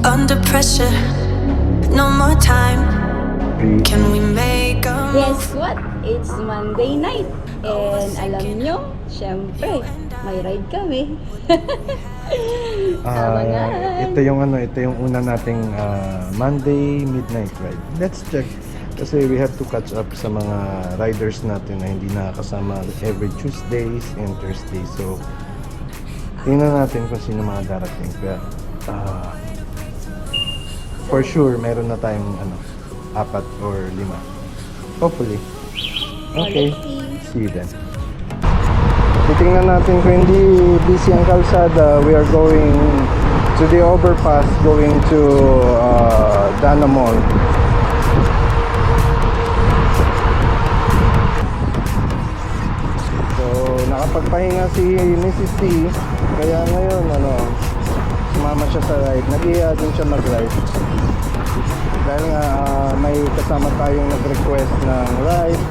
Under pressure, no more time. Can we make a Guess what? It's Monday night. And alam nyo, syempre, may ride kami. Tama nga. Ito yung una nating Monday midnight ride. Let's check. Kasi we have to catch up sa mga riders natin na hindi nakakasama every Tuesdays and Thursdays. So, tingnan natin kung sino mga darating. Kaya, for sure, meron na tayong 4 or 5. Hopefully. Okay. See you then. Titingnan natin kung hindi busy ang kalsada. We are going to the overpass, going to Dana Mall. So, nakapagpahinga si Mrs. T. Kaya ngayon, sumama siya sa ride. Nag-iya din siya mag-ride. Dahil nga may kasama tayong nag-request ng ride.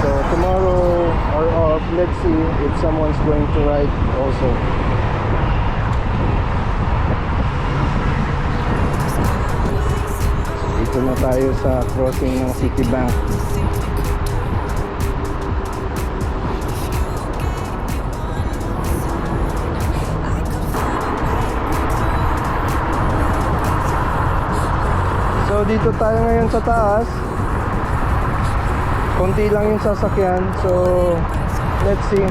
So tomorrow or off, let's see if someone's going to ride also. So, dito na tayo sa crossing ng Citibank. So dito tayo ngayon sa taas. Konti lang yung sasakyan. So let's see.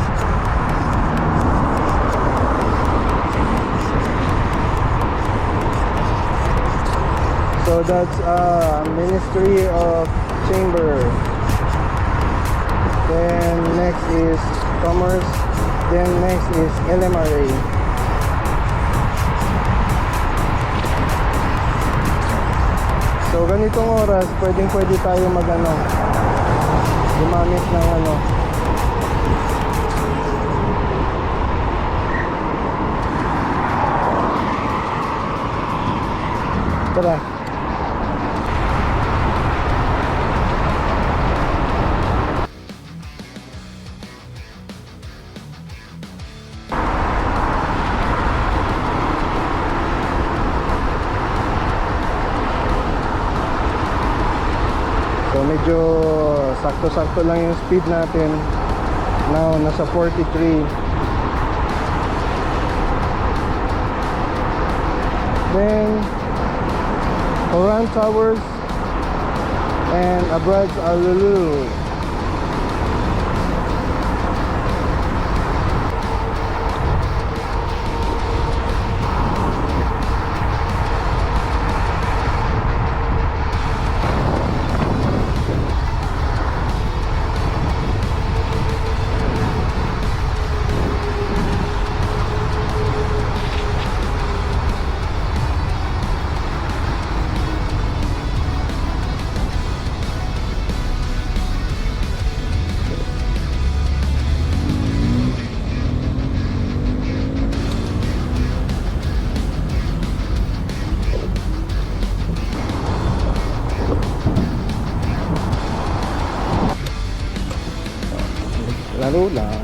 So that's Ministry of Chamber. Then next is Commerce. Then next is LMRA. So ganitong oras, pwede tayo gumamit ng Tara. So medyo sakto-sakto lang yung speed natin. Now nasa 43. Then Oran Towers and Abraj Alulu. Laro lang.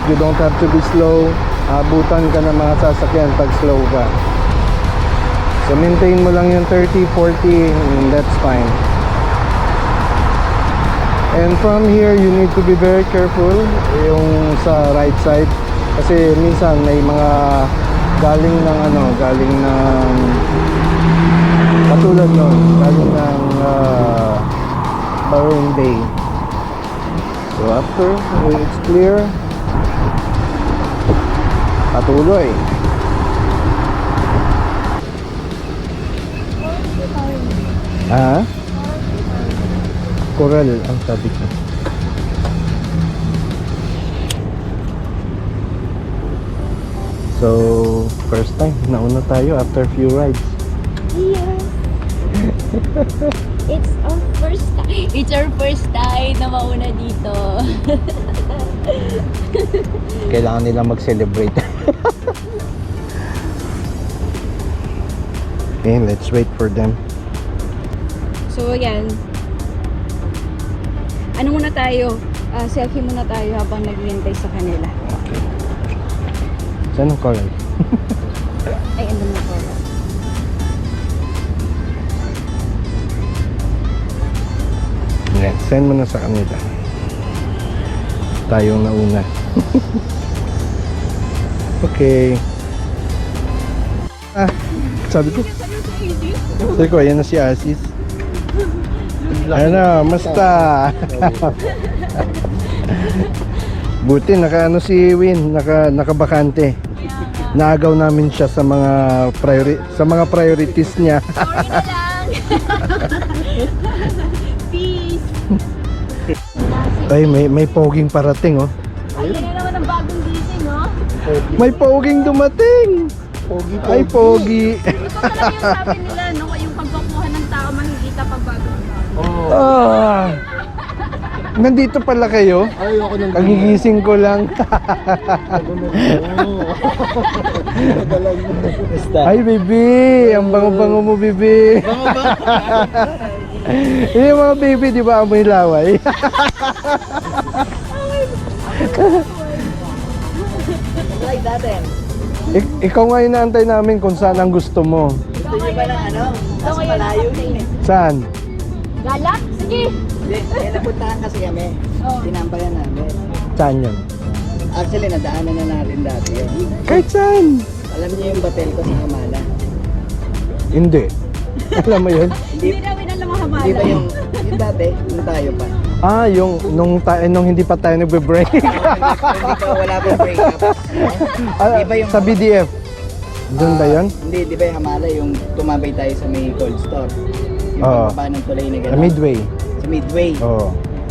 You don't have to be slow. Abutan ka ng mga sasakyan pag slow ka. So maintain mo lang yung 30, 40, and that's fine. And from here, you need to be very careful yung sa right side kasi minsan may mga galing ng katulad nun, galing ng Bahrain Bay. So after it's clear, patuloy. Coral ang sabi ko. So, first time, nauna tayo after few rides. Yeah. It's our first time na mauna dito. Kailangan nila mag-celebrate. Okay, let's wait for them. So, yan. Ano muna tayo? Selfie muna tayo habang naghihintay sa kanila. Saan ang Coral? Ay, andun na po. Yeah, send mo na sa kanila. Tayong nauna. Okay. Sabi ko, ayan na si Asis. Ano, masta. Buti nakaano si Win, nakabakante. Naagaw namin siya sa mga priorities niya. Sorry na lang. Peace. Ay, may poging parating, oh. Ay, yan na naman ang bagong gising, no? May poging dumating. Ay, pogi. Ito talaga yung sabi nila, no? Yung pagpakuha ng tao, makikita pag bago. Ah. Nandito pala kayo? Ay, ako nang Kagigising ko lang. Ay, baby. Ang bango-bango mo, baby. Yung mga baby, di ba amoy laway? like natin. Ikaw nga inaantay namin kung saan ang gusto mo. Gusto niyo ba ng ano? Mas malayo yun eh. Saan? Galak? Sige! Hindi, napuntahan kasi kami. Oh. Tinambayan namin. Saan yun? Actually, nadaanan na natin dati yun. Kahit saan? Alam niyo yung batel ko sa Kamala? Hindi. Alam mo yun? Hindi namin alam ang hamala. Di ba yung dati, yung tayo pa? Ah, yung nung hindi pa tayo nagbe-break. Hindi pa wala pang break up. Ah, Di ba yung- sa BDF. Doon ba yun? Hindi, di ba yung Kamala, yung tumabay tayo sa may cold store? Yung Oo. pagbaba ng tulay na Sa gano'n. Midway. Sa Midway. Oo.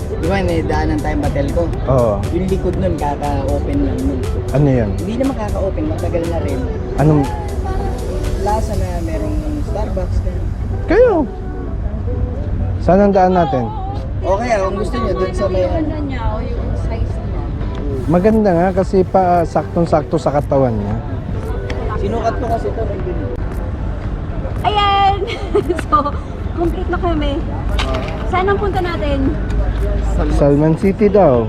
Di ba, nadaanan tayong batel ko? Oo. Yung likod nun, kaka-open lang nun. Ano yun? Hindi na makaka-open, matagal na rin. Anong... Plaza na merong Starbucks na. Kayo? Saan ang daan natin? Okay, kung gusto nyo, dun sa may Ano niya, o yung size niya. Maganda nga kasi pa saktong-sakto sa katawan niya. Sinukat ko kasi ito. Ayan! So, complete na kami. Saan ang punta natin? Salman City daw.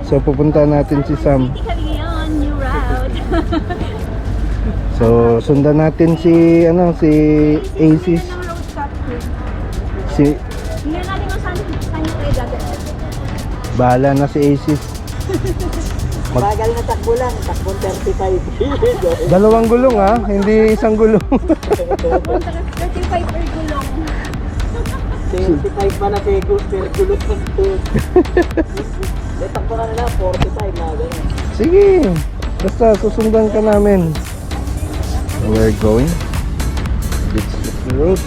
So pupunta natin si Sam. City Cagayan, new route. So sundan natin si Asis. Ng road stop ko. Si Tingnan natin kung saan yung tayo dati. bahala na si Asis. Bagal na takbo lang, takbo 35. Dalawang gulong ah, hindi isang gulong. 35 per gulong. 35 pa na pego, pero gulot ng food. Takbo ka na lang, 45 na gano'n. Sige, basta susundan ka namin. We're going. It's the road.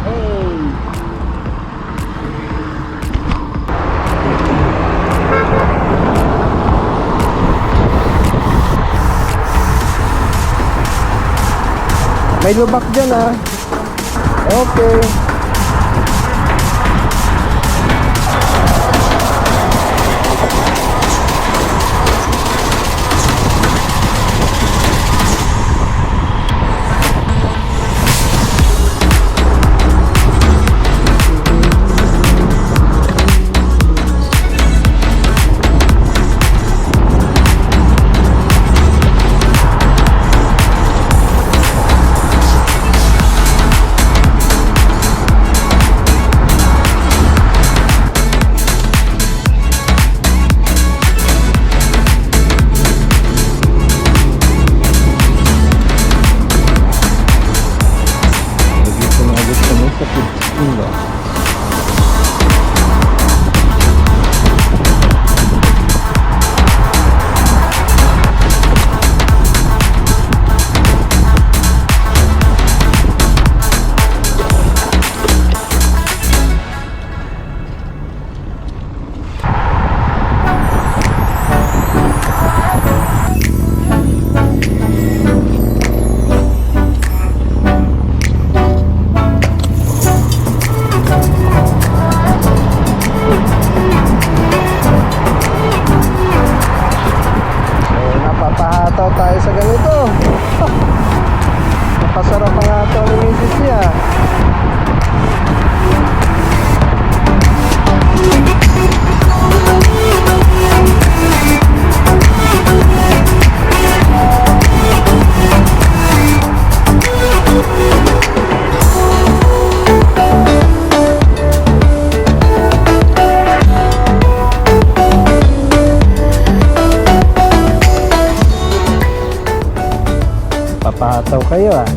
Hey! May lubak dyan ah. Okay. Humahataw kayo ah.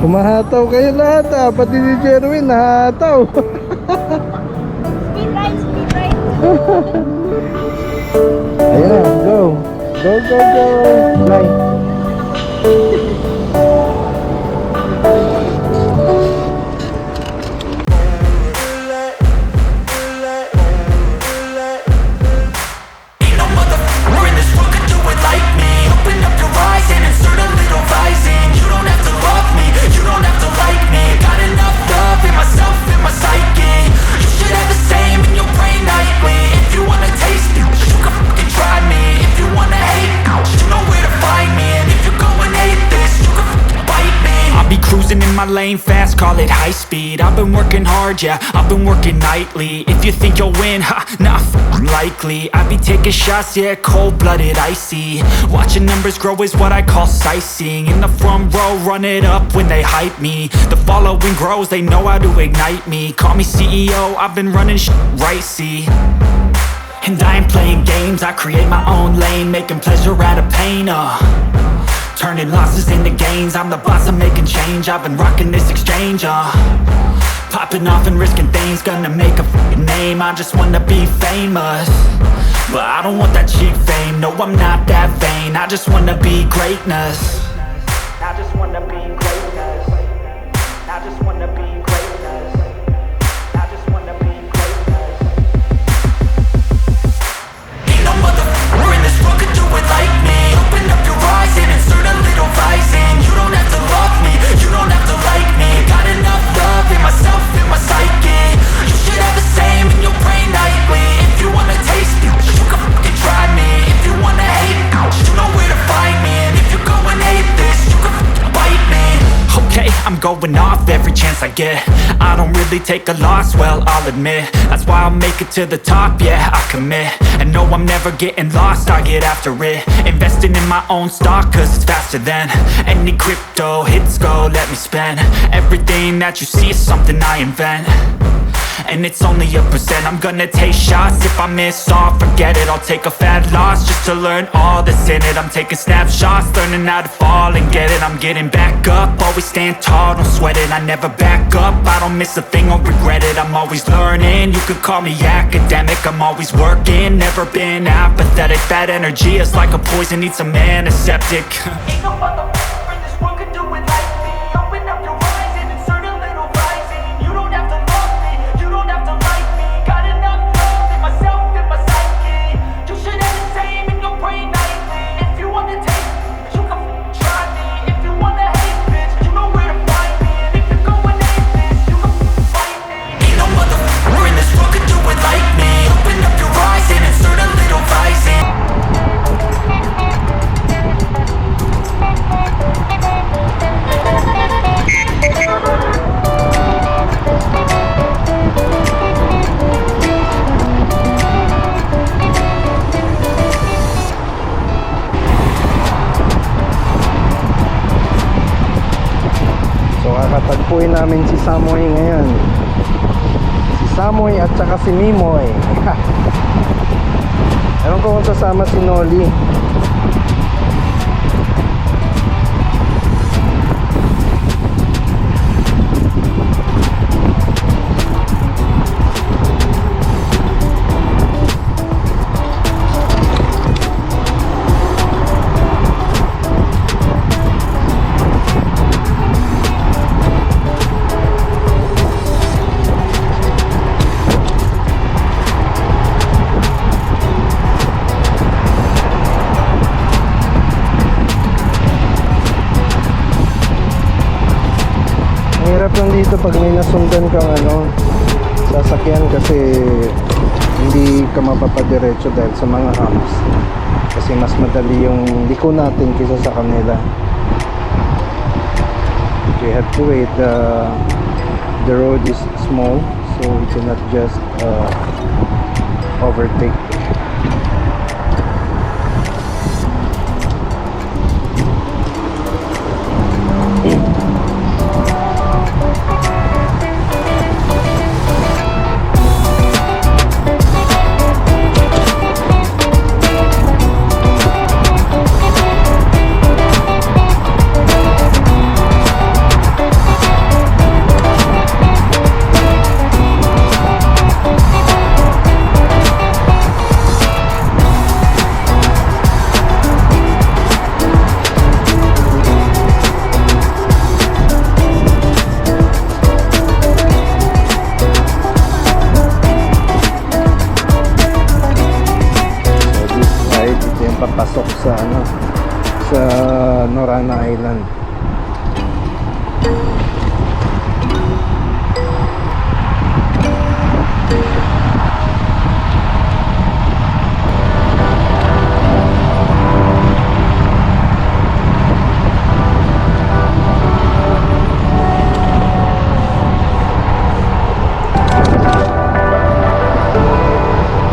Humahataw kayo lahat ah. Pati si Jerwin nahataw. Speed ride, speed ride. Ayan na, go. Go, go, go. Fly. Ain't no motherfucker in this world could do it like me. Open up your eyes and insert a little rising. You don't have to love me, you don't have to like me. Got enough love in myself, in my psyche. You should have the same in your brain nightly. If you wanna taste me, you can fucking try me. If you wanna hate, you know where to find me. And if you're going hate this, you can fucking bite me. I'll be cruising in my lane fast, call it high speed. I've been working hard, yeah, I've been working nightly. If you think you'll win, ha, nah, likely. I be taking shots, yeah, cold-blooded, icy. Watching numbers grow is what I call sightseeing. In the front row, run it up when they hype me. The following grows, they know how to ignite me. Call me CEO, I've been running right, see. And I ain't playing games, I create my own lane, making pleasure out of pain, turning losses into gains, I'm the boss, I'm making change. I've been rocking this exchange, popping off and risking things, gonna make a fucking name. I just wanna be famous, but I don't want that cheap fame. No, I'm not that vain, I just wanna be greatness. I just wanna be greatness. I just wanna be greatness. I just wanna be greatness. Ain't no motherfucker in this world could do it like me. Open up your eyes and insert a little rising. You don't have to love me, you don't have to like me. Got enough love in myself, in my psyche. You should have the same in your brain nightly. If you wanna taste me, you can fucking try me. If you wanna hate, you know where to find me. And if you're going hate this, you can fucking bite me. Okay, I'm going off every chance I get. I don't really take a loss, well, I'll admit. That's why I'll make it to the top, yeah, I commit. And no, I'm never getting lost, I get after it. Investing in my own stock, cause it's faster than any crypto hits go, let me spend. Everything that you see is something I invent. And it's only a percent. I'm gonna take shots. If I miss all, forget it. I'll take a fat loss just to learn all that's in it. I'm taking snapshots, learning how to fall and get it. I'm getting back up, always stand tall, don't sweat it. I never back up, I don't miss a thing or regret it. I'm always learning, you could call me academic. I'm always working, never been apathetic. That energy is like a poison, needs some antiseptic. Ain't no motherfucker in this world could do it like me. Open up your eyes and insert a little rising. You don't have to love me, you don't have to like me. Got enough love in myself, in my psyche. You should have the same in your brain nightly. If you wanna taste me, you can try me. If you wanna hate, bitch, you know where to find me. And if you're going hate this, you can fight me. Ain't no motherfucker in this world could do it like me. Open up your eyes and insert a little rising. So kakatagpuin namin si Samoy ngayon. Si Samoy at saka si Mimoy. Ewan ko kung sasama si Noli. lang dito pag may nasundan kang sasakyan kasi hindi ka mapapadiretso dahil sa mga humps. Kasi mas madali yung liko natin kaysa sa kanila. You have to wait. The road is small, so you cannot just overtake. Papasok sa Norana Island.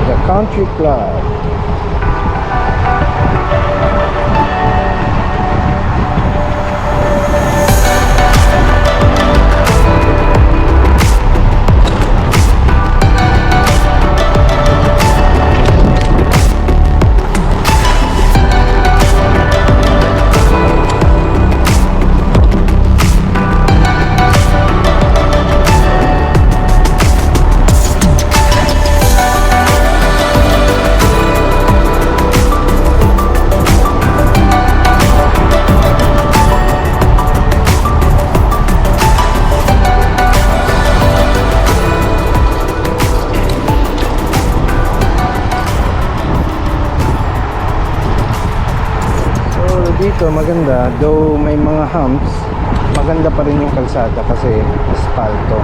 The Country Club. Dito maganda, though may mga humps, maganda pa rin yung kalsada kasi asfalto.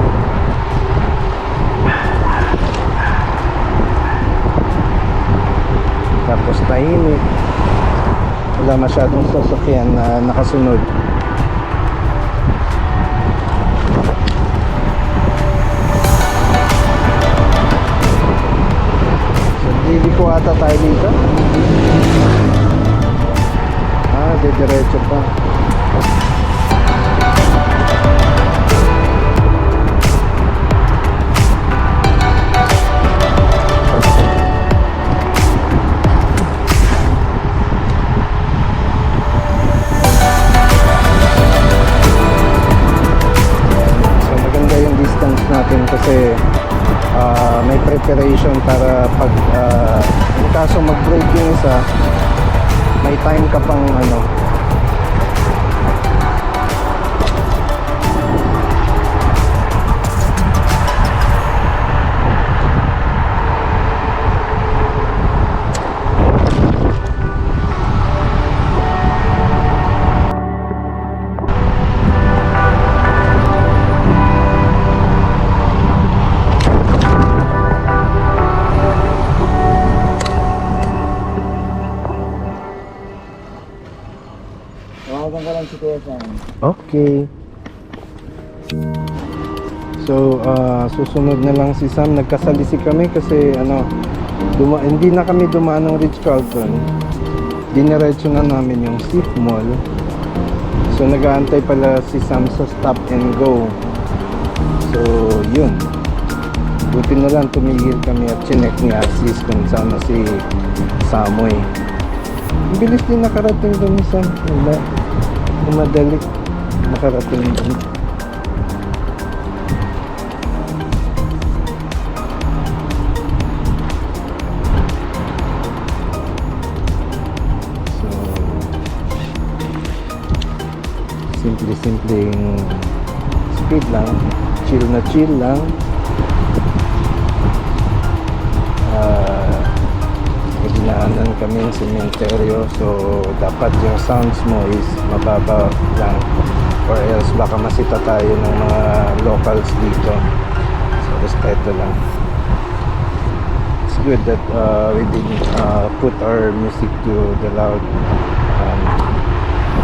Tapos tahimik, wala masyadong sasakyan na nakasunod. So liliko ata tayo dito. Diretso pa. So maganda yung distance natin kasi may preparation para pag in kaso mag-break yung isa, may time ka pang Tawagan ko lang si Kuya Sam. Okay. So, susunod na lang si Sam. Nagkasalisi kami kasi hindi na kami dumaan ng Ritz-Carlton. Diniretso na namin yung Seaf Mall. So, nag-aantay pala si Sam sa stop and go. So, yun. Buti na lang tumigil kami at chinek ni Asis kung saan na si Samoy. Ang bilis din nakarating doon ni Sam. Wala. Madali nakarating doon. So, simple-simpleng speed lang. Chill lang. Dinaanan kami ng sementeryo, so dapat yung sounds mo is mababa lang. or else baka masita tayo ng mga locals dito. So respeto lang. It's good that we didn't put our music to the loud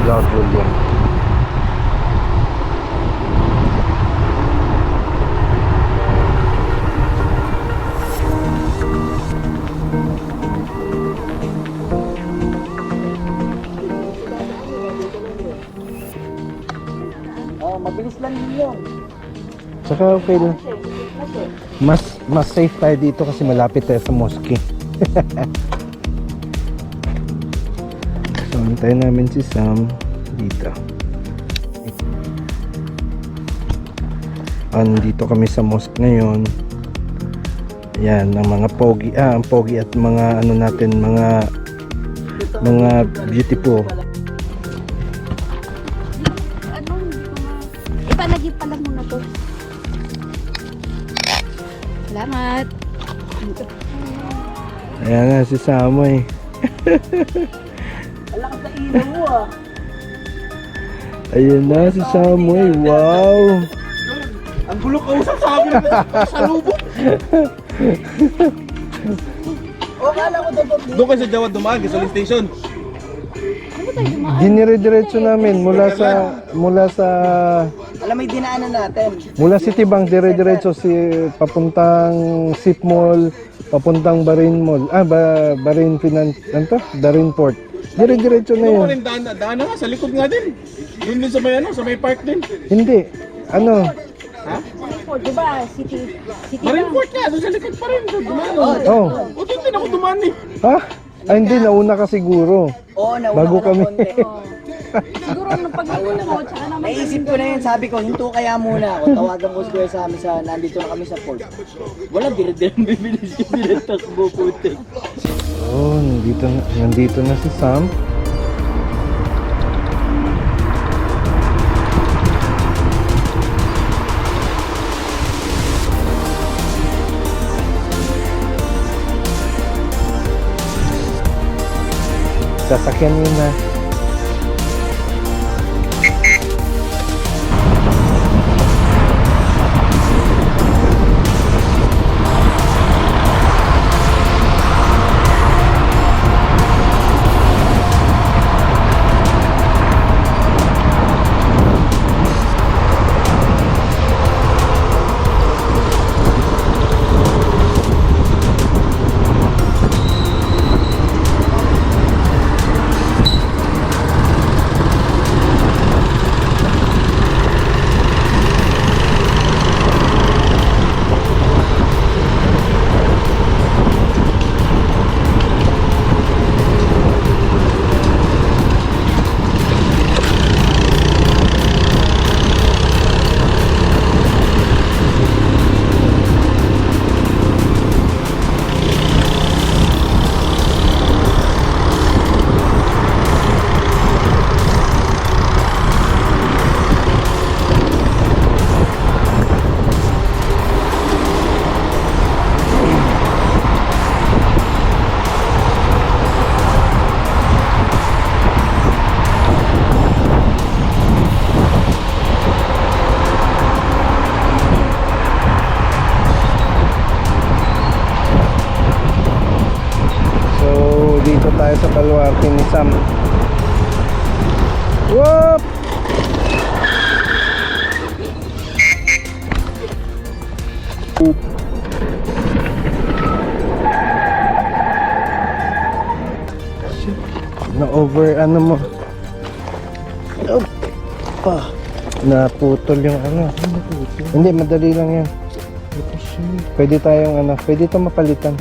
volume. Oh, mabilis lang yun. Saka okay lang. Mas safe tayo dito kasi malapit tayo sa mosque. So, antayin namin si Sam dito. Andito kami sa mosque ngayon. Yan, ang mga pogi, ang pogi at mga ano natin, mga beautiful. Ano, hindi ko ipalagay pa lang muna to. Salamat. Ayan na si Samoy. Alakas na ilaw mo ah. Ayun na si Samoy. Wow! Ang gulo kausap sa amin sa lubog. O, kala ko dapat Doon kayo sa Jawad dumaan, Gasoline Station. Dinire-diretso namin mula sa alam, may dinaanan natin. mula Citibank dire-diretso papuntang Sip Mall, papuntang Barin Mall. Barin Finance, ano to? Darin Port. Dire-diretso na Doon yun. pa rin daan na nga, sa likod nga din. Doon din sa may sa may park din. Hindi. Ano? Oh, diba? City Marineport nga, doon sa likod pa rin. Dumaan. Oh. O, doon din ako dumaan eh. Ha? Ay, hindi. Nauna ka siguro. Oo, nauna Bago ko ng kami. konti. Siguro nung pag-uuna mo, tsaka naman Naisip ko na yun, sabi ko, hinto kaya muna ako. Tawagan ko sila sa amin nandito na kami sa port. Wala, dire-dire bibilis ko sila takbo putik. Oh, nandito na si Sam. Sasakyan niyo na. Dito tayo sa baluarte ni Sam. Whoop! Na-over ano mo? Naputol yung ano. Hindi, madali lang yan. Pwede tayong ano, pwede ito mapalitan.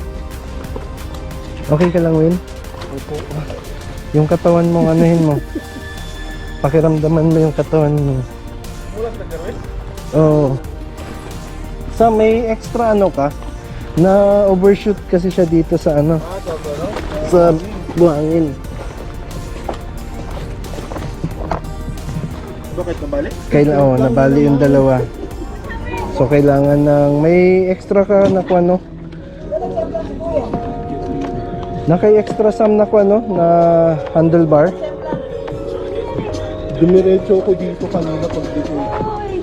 Okay ka lang, Win? Opo. Yung katawan mo, anuhin mo. Pakiramdaman mo yung katawan mo. Oo. Sa may extra ano ka, na overshoot kasi siya dito sa ano. Sa buhangin. Bakit nabalik? Nabali yung dalawa. So kailangan ng may extra ka na kung ano. Naka-extra Sam na kung ano, na handlebar. Dumiretso ako dito kanina pag dito.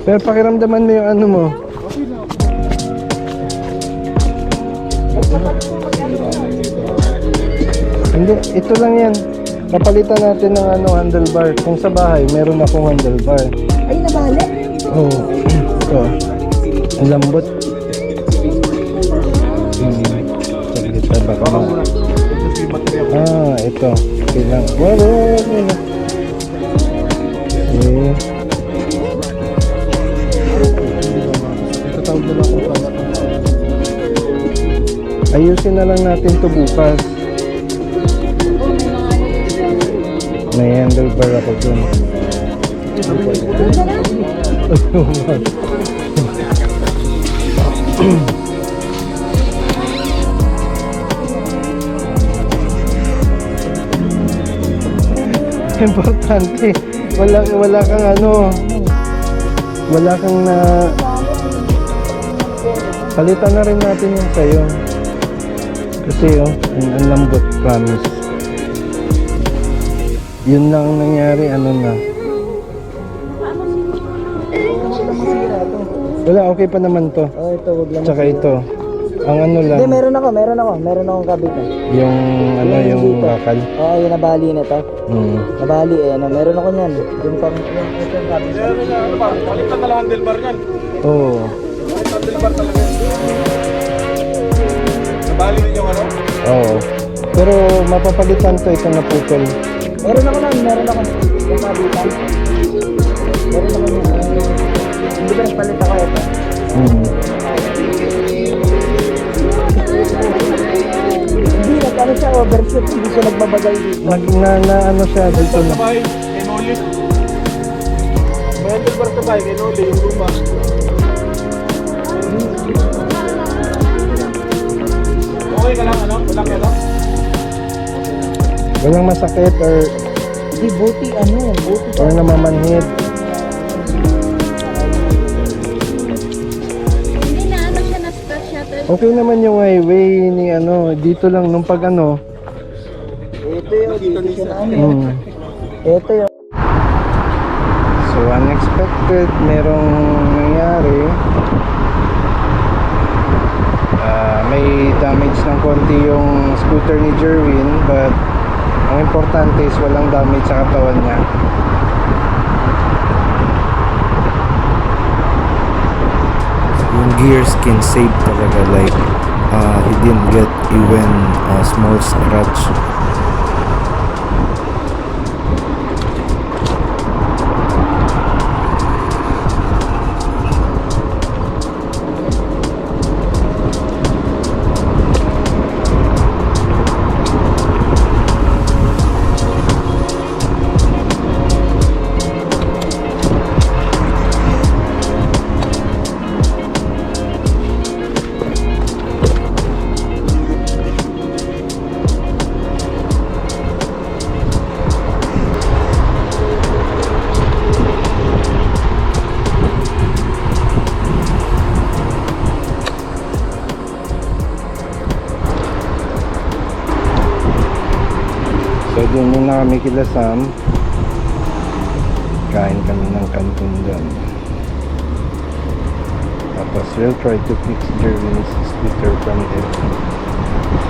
Pero pakiramdaman mo yung ano mo. Hindi, ito lang yan. Kapalitan natin ng ano, handlebar. Kung sa bahay, meron akong handlebar. Ay, nabali. Oo. Ito. Ang lambot. Saglit na baka ma- ito. Okay lang. Wala. Eh. Tatawag na lang ako. Ayusin na lang natin to bukas. May handlebar ako dun. Importante. Wala kang ano. Wala kang na palitan na rin natin yung sayo. Kasi ang lambot, promise. Yun lang ang nangyari, ano na. Wala, okay pa naman to. Oh, ito, wag lang. Tsaka ito. Ang ano lang, Hindi, meron akong kabitan. yung ano, yung dito. bakal. Oo, yung nabali na to. Hmm. Nabali ano, meron ako niyan. Yung pang, yung kabitan. Palitan na lang handlebar niyan. Oo. Handlebar talaga. Nabali rin yung ano? Oo. Pero mapapalitan to, ito na putol. Meron ako yung kabitan. Meron ako yung, hindi ba nagpalit ako ito? Hmm. Hindi, nagkano siya overshoot, hindi siya nagbabagal dito. Na ano siya dito na. Sabay, kay Noli. May handlebar sabay, kay Noli, yung luma. Okay ka lang, ano? Wala ka lang? Walang masakit Hindi, buti or namamanhid. Hindi na ano siya, na-start siya. Okay naman yung highway ni ano, dito lang nung pag ano. Ito yung dito siya na ano. Hmm. Ito yung So unexpected, merong nangyari. May damage ng konti yung scooter ni Jerwin, but ang importante is walang damage sa katawan niya. Yung gears can save talaga, like he didn't get even a small scratch. So doon muna kami kila Sam. Kain kami ng kantin doon. Tapos we'll try to fix Jerwin's scooter from there.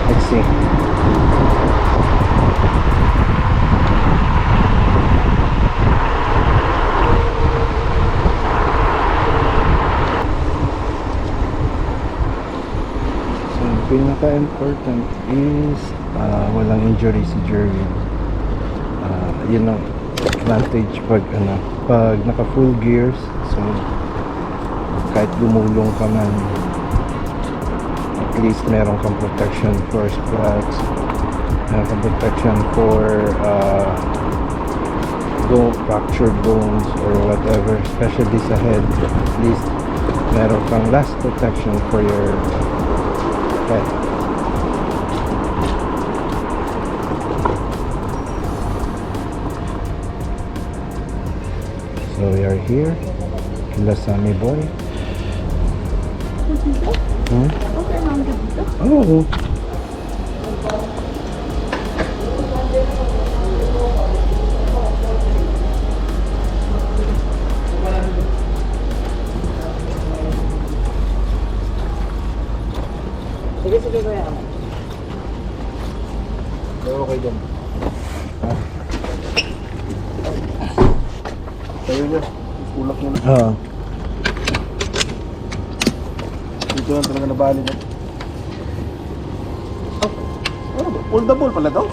Let's see. So pinaka-important is walang injury si Jerwin. Yun ang advantage pag naka full gears. So kahit gumulong ka man, at least meron kang protection for scratch, meron kang protection for fractured bones or whatever, especially sa head. At least meron kang last protection for your head. So we are here, kila Sammy Boy. Oh. Tayo niya. Ulak mo na. Oo. Dito lang talaga nabali niya. Ano ba? Foldable pala daw?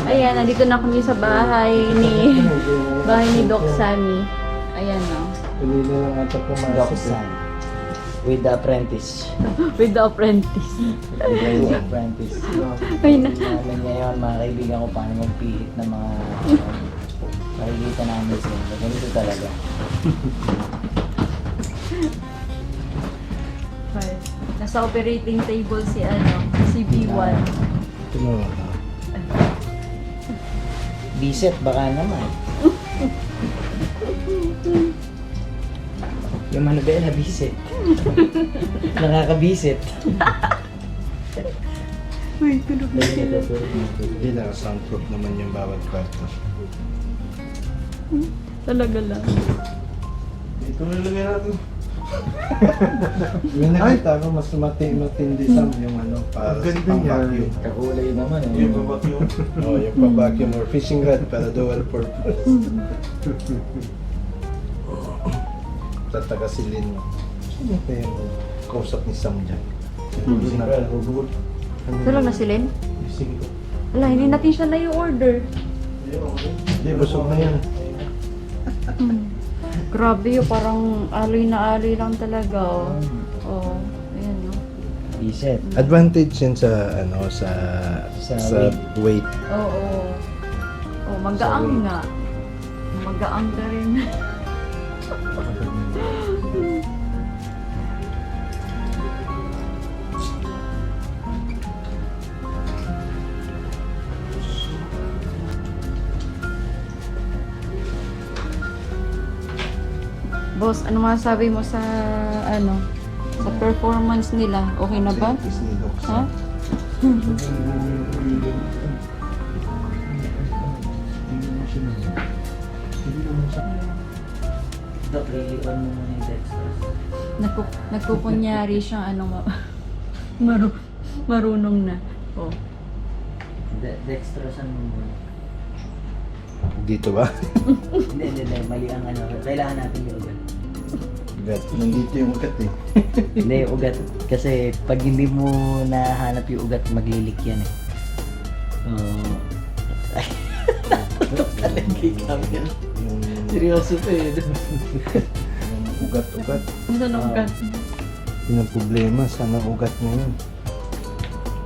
Ayan, nandito na kami sa bahay ni Doc Sammy. Ayan o. Kanina lang ata pumasok. Doksan. With the apprentice. With the apprentice. With the apprentice. Ay na. Namin ngayon, mga kaibigan ko, paano magpihit ng mga makikita namin sila. Ganito talaga. Nasa operating table si B1. Tinuro na. Biset, baka naman. Yung Manubela, biset. Nakakabisit. Uy, tulog na sila. Hindi na, soundproof naman yung bawat kwarto. Talaga lang. Ito na lagay natin. May nakita ko mas matindi sa yung ano, para sa pang-vacuum. Kakulay naman eh. Yung vacuum. Oh, yung pang-vacuum or fishing rod para dual purpose. Tatagasilin mo. Sino pa yung kausap ni Sam dyan? Tulog na si Len? Sige ko. Wala, hindi natin siya na yung order. Hindi, busog na yan. Grabe yun, parang aloy na aloy lang talaga. Oh, ayan no. Biset. Advantage yan sa ano sa Sa weight. Oo. Oh, magaang nga. Magaang ka rin. Boss, ano masasabi mo sa sa performance nila? Okay na ba? Ha? Dok, lilipan mo muna yung dextrose. Nagkukunyari siyang marunong na. Oh. Dextrose mo muna. Dito ba? Hindi. Mali ang ano. Kailangan natin yung ugat. Ugat. Nandito yung ugat eh. Hindi, yung ugat. Kasi pag hindi mo nahanap yung ugat, maglilik yan eh. Ay. Talagay kami yan. Yung, Seryoso pa eh. yung ugat-ugat. Ano na ugat? Yun ang problema. Sana ugat mo yun.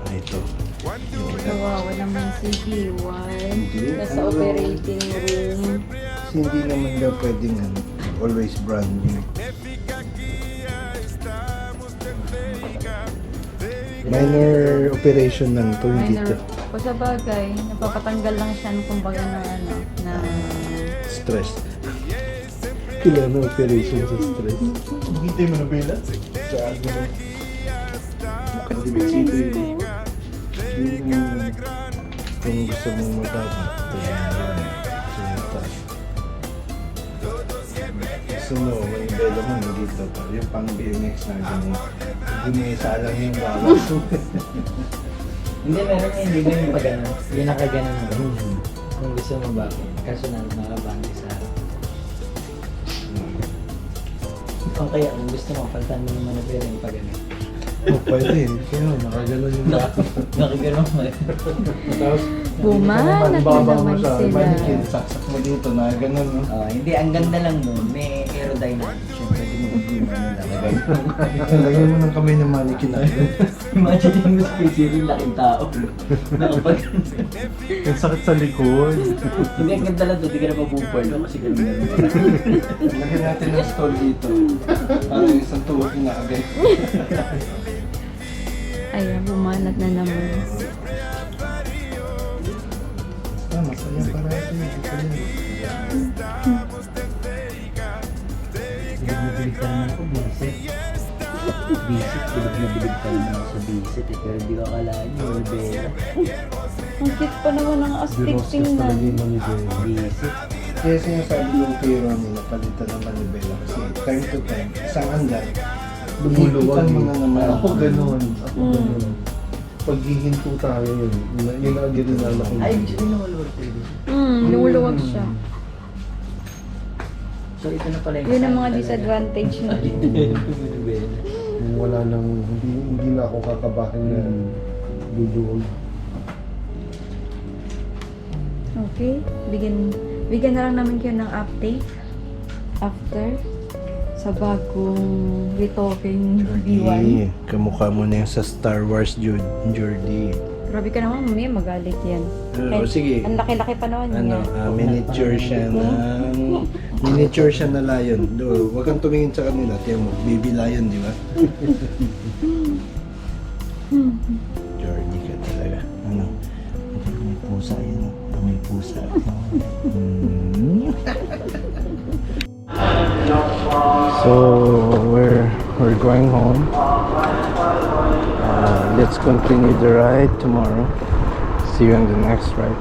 Ah, ito. Yung ugat. Kawawa naman si B1. Nasa Ano? operating room. Kasi hindi naman daw pwedeng always brand new. Minor operation lang to, hindi to. O sa bagay, napapatanggal lang siya ng kumbaga na Stress. Kailangan operation sa stress. Hintay mo na bela? Sa ano? Kalibig sito yun. Kung gusto mong magbago, gusto mo, manibela mo, dito to. Yung pang BMX na ganyan. Hindi mo isalang yung bawas. Hindi, meron nga hindi ba yung pag-ano? Yung nakaganon mo. Kung gusto mo ba, kaso na nakabangki sa harap. Kung kaya, kung gusto mo, palitan mo naman na pera yung pag-ano. Oh, pwede. Kaya nakaganon yung bawas. Nakaganon mo eh. Tapos, bumanat na naman sila. mannequin, saksak mo dito, nakaganon, no? Hindi, ang ganda lang doon. May aerodynamic. Siyempre, di mo nalagay. Lagyan mo ng kamay ng mannequin na. Imagine mo sa PCR yung laking tao. Nakapag... Ang sakit sa likod. Hindi, ang ganda lang doon. Di ka na mabubal. Kasi ganun. Lagyan natin ng stall dito. Para yung isang tuwag na agad. Ayan, bumanat na naman. Masaya para ito. Bibigyan na ako, bisit. Visit, bilib na bilib tayo naman sa visit eh. Pero di ko akalaan yung Olivera. Ang cute pa naman ang astig tingnan. Visit. Kaya sinasabi yung kay Ronnie na palitan ng manibela kasi time to time, isang hanggan, lumuluwag mga naman. Ako ganun. Pag hihinto tayo yun, yun ang ginanala ko. Ay, hindi na malulog tayo. Luluwag siya. So ito na pala Yun ang mga sign talaga. disadvantage na. Olivera. Yung wala nang, hindi na ako kakabahin na luluwag. Okay, bigyan na lang namin kayo ng update after sa bagong retoking B1. Kamukha mo na yung sa Star Wars, Jordy. Grabe ka naman, mamaya magalit yan. Oh, sige. Ang laki-laki pa naman Ano, niya. miniature siya na lion. Do, wag kang tumingin sa kanila. Tiyan mo, baby lion, di ba? Jordy ka talaga. Ano? May pusa yan. May pusa. So we're going home. Let's continue the ride tomorrow. See you on the next ride.